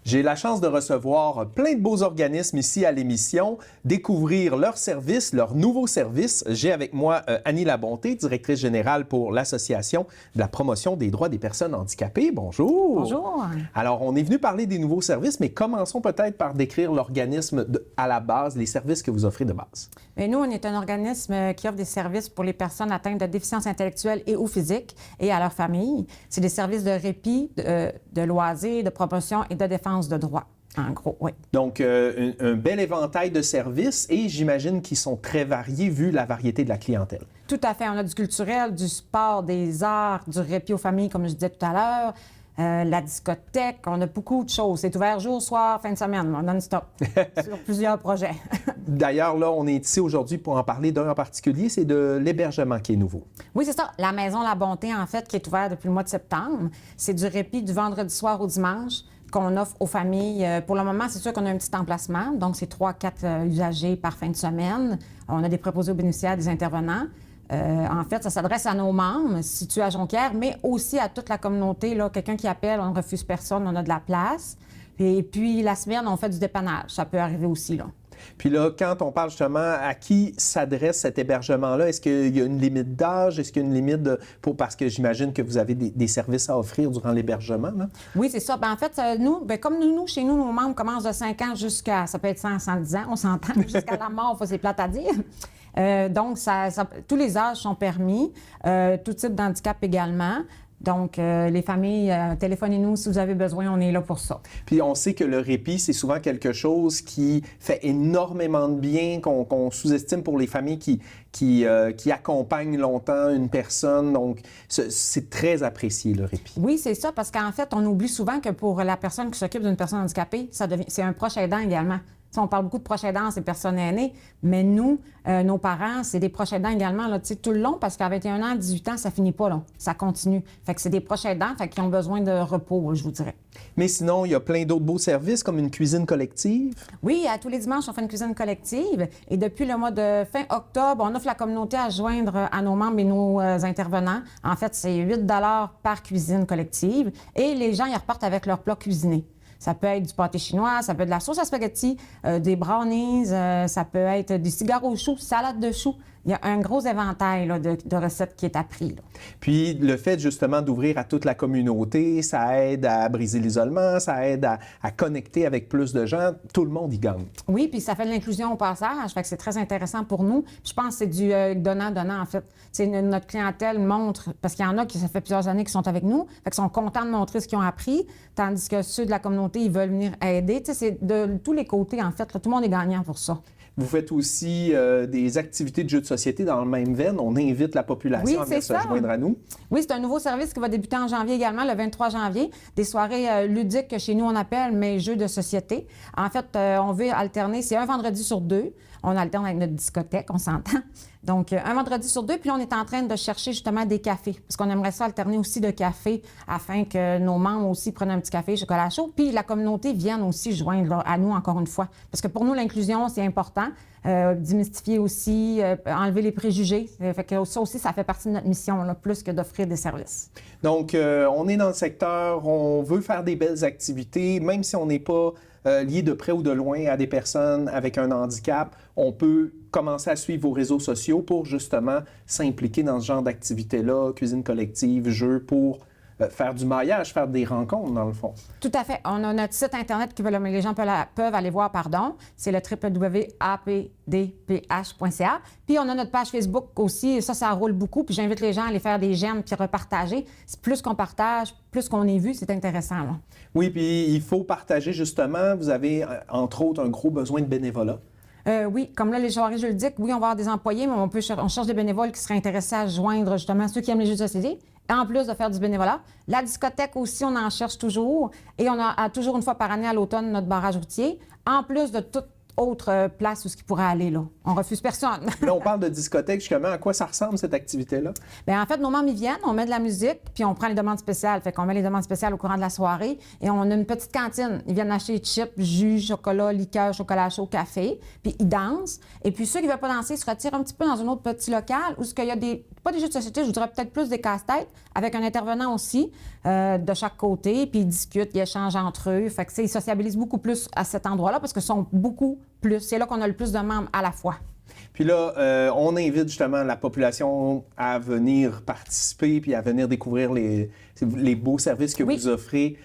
J'ai la chance de recevoir plein de beaux organismes ici à l'émission, découvrir leurs services, leurs nouveaux services. J'ai avec moi Annie Labonté, directrice générale pour l'Association de la promotion des droits des personnes handicapées. Bonjour. Bonjour. Alors, on est venu parler des nouveaux services, mais commençons peut-être par décrire l'organisme à la base, les services que vous offrez de base. Et nous, on est un organisme qui offre des services pour les personnes atteintes de déficience intellectuelle et ou physique et à leur famille. C'est des services de répit, de loisirs, de promotion et de défense de droits, en gros, oui. Donc, un bel éventail de services et j'imagine qu'ils sont très variés vu la variété de la clientèle. Tout à fait. On a du culturel, du sport, des arts, du répit aux familles, comme je disais tout à l'heure, la discothèque. On a beaucoup de choses. C'est ouvert jour, soir, fin de semaine, non-stop, sur plusieurs projets. D'ailleurs, là, on est ici aujourd'hui pour en parler d'un en particulier, c'est de l'hébergement qui est nouveau. Oui, c'est ça. La Maison La Bonté, en fait, qui est ouverte depuis le mois de septembre. C'est du répit du vendredi soir au dimanche qu'on offre aux familles. Pour le moment, c'est sûr qu'on a un petit emplacement. Donc, c'est 3-4 usagers par fin de semaine. On a des préposés aux bénéficiaires, des intervenants. En fait, ça s'adresse à nos membres situés à Jonquière, mais aussi à toute la communauté. Là, quelqu'un qui appelle, on ne refuse personne, on a de la place. Et puis, la semaine, on fait du dépannage. Ça peut arriver aussi, là. Puis là, quand on parle justement à qui s'adresse cet hébergement-là, est-ce qu'il y a une limite d'âge? Est-ce qu'il y a une limite parce que j'imagine que vous avez des services à offrir durant l'hébergement, là? Oui, c'est ça. Bien, en fait, nous, comme chez nous, nos membres commencent de 5 ans jusqu'à, ça peut être 100, 110 ans, on s'entend, jusqu'à la mort, c'est plate à dire. Donc, tous les âges sont permis, tout type d'handicap également. Donc, les familles, téléphonez-nous si vous avez besoin, on est là pour ça. Puis on sait que le répit, c'est souvent quelque chose qui fait énormément de bien, qu'on sous-estime pour les familles qui accompagnent longtemps une personne. Donc, c'est très apprécié, le répit. Oui, c'est ça, parce qu'en fait, on oublie souvent que pour la personne qui s'occupe d'une personne handicapée, c'est un proche aidant également. T'sais, on parle beaucoup de proches aidants, c'est personnes aînées, mais nous, nos parents, c'est des proches aidants également là, tout le long, parce qu'à 21 ans, 18 ans, ça finit pas, là. Ça continue. Fait que c'est des proches aidants, qui ont besoin de repos, je vous dirais. Mais sinon, il y a plein d'autres beaux services, comme une cuisine collective. Oui, à tous les dimanches, on fait une cuisine collective. Et depuis le mois de fin octobre, on offre la communauté à joindre à nos membres et nos intervenants. En fait, c'est 8 par cuisine collective. Et les gens, ils repartent avec leur plat cuisiné. Ça peut être du pâté chinois, ça peut être de la sauce à spaghetti, des brownies, ça peut être des cigares aux choux, salade de choux. Il y a un gros éventail là, de recettes qui est appris. Là. Puis le fait justement d'ouvrir à toute la communauté, ça aide à briser l'isolement, ça aide à connecter avec plus de gens. Tout le monde y gagne. Oui, puis ça fait de l'inclusion au passage, fait que c'est très intéressant pour nous. Puis je pense que c'est du donnant-donnant en fait. Notre clientèle montre, parce qu'il y en a qui ça fait plusieurs années qu'ils sont avec nous, fait qu'ils sont contents de montrer ce qu'ils ont appris, tandis que ceux de la communauté, ils veulent venir aider. C'est de tous les côtés en fait, là, tout le monde est gagnant pour ça. Vous faites aussi des activités de jeux de société dans le même veine. On invite la population à venir se joindre à nous. Oui, c'est un nouveau service qui va débuter en janvier également, le 23 janvier. Des soirées ludiques que chez nous, on appelle, mais jeux de société. En fait, on veut alterner, c'est un vendredi sur 2. On alterne avec notre discothèque, on s'entend. Donc, un vendredi sur 2, puis on est en train de chercher justement des cafés, parce qu'on aimerait ça alterner aussi de café afin que nos membres aussi prennent un petit café, chocolat chaud, puis la communauté vienne aussi joindre là, à nous encore une fois. Parce que pour nous, l'inclusion, c'est important. Démystifier aussi, enlever les préjugés. Fait que ça aussi, ça fait partie de notre mission, là, plus que d'offrir des services. Donc, on est dans le secteur, on veut faire des belles activités, même si on n'est pas lié de près ou de loin à des personnes avec un handicap, on peut commencer à suivre vos réseaux sociaux pour justement s'impliquer dans ce genre d'activités-là, cuisine collective, jeux, pour faire du maillage, faire des rencontres, dans le fond. Tout à fait. On a notre site Internet que les gens peuvent aller voir, c'est le www.apdph.ca. Puis on a notre page Facebook aussi, et ça roule beaucoup. Puis j'invite les gens à aller faire des j'aime puis repartager. Plus qu'on partage, plus qu'on est vu, c'est intéressant. Là. Oui, puis il faut partager justement. Vous avez, entre autres, un gros besoin de bénévolat. Oui, comme là, les soirées juridiques, oui, on va avoir des employés, mais on cherche des bénévoles qui seraient intéressés à joindre justement ceux qui aiment les jeux de société, en plus de faire du bénévolat. La discothèque aussi, on en cherche toujours. Et on a toujours une fois par année à l'automne notre barrage routier, en plus de toute autre place où ce qui pourrait aller, là. On refuse personne. Là, on parle de discothèque, justement. À quoi ça ressemble, cette activité-là? Bien, en fait, nos membres, ils viennent, on met de la musique, puis on prend les demandes spéciales. Fait qu'on met les demandes spéciales au courant de la soirée. Et on a une petite cantine. Ils viennent acheter chips, jus, chocolat, liqueur, chocolat chaud, café. Puis ils dansent. Et puis ceux qui ne veulent pas danser, ils se retirent un petit peu dans un autre petit local où il y a pas des jeux de société, je vous dirais peut-être plus des casse-têtes, avec un intervenant aussi de chaque côté, puis ils discutent, ils échangent entre eux. Fait que, ils sociabilisent beaucoup plus à cet endroit-là parce que sont beaucoup plus. C'est là qu'on a le plus de membres à la fois. Puis là, on invite justement la population à venir participer puis à venir découvrir les beaux services que vous offrez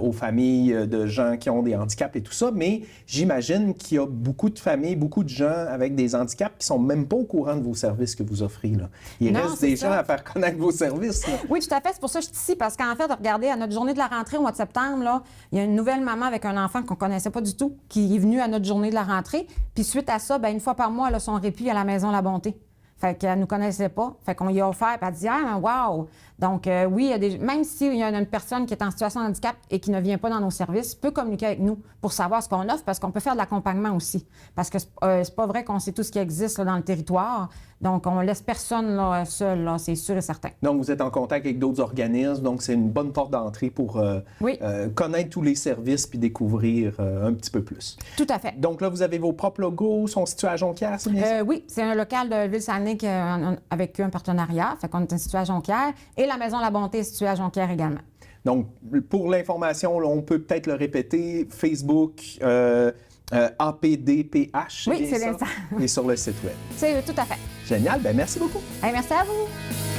aux familles de gens qui ont des handicaps et tout ça. Mais j'imagine qu'il y a beaucoup de familles, beaucoup de gens avec des handicaps qui sont même pas au courant de vos services que vous offrez, là. Il reste des gens à faire connaître vos services, là. Oui, tout à fait. C'est pour ça que je suis ici, parce qu'en fait, regardez, à notre journée de la rentrée au mois de septembre, là, il y a une nouvelle maman avec un enfant qu'on connaissait pas du tout qui est venue à notre journée de la rentrée. Puis suite à ça, bien, une fois par mois, elle a son répit à la Maison La Bonté. Fait qu'elle nous connaissait pas. Fait qu'on y a offert, puis elle dit « Ah, wow! » Donc, oui, il y a même s'il y a une personne qui est en situation de handicap et qui ne vient pas dans nos services, peut communiquer avec nous pour savoir ce qu'on offre, parce qu'on peut faire de l'accompagnement aussi. Parce que c'est pas vrai qu'on sait tout ce qui existe là, dans le territoire. Donc, on laisse personne là, seul, là, c'est sûr et certain. Donc, vous êtes en contact avec d'autres organismes, donc c'est une bonne porte d'entrée pour connaître tous les services puis découvrir un petit peu plus. Tout à fait. Donc là, vous avez vos propres logos, sont situés à Jonquière, c'est bien ça? Oui, c'est un local de Ville-Saguenay avec un partenariat, fait qu'on est situé à Jonquière, et la Maison La Bonté est située à Jonquière également. Donc, pour l'information, là, on peut peut-être le répéter, Facebook, APDPH, oui, c'est ça? ça. Et sur le site web. C'est tout à fait. Génial, bien merci beaucoup. Hey, merci à vous.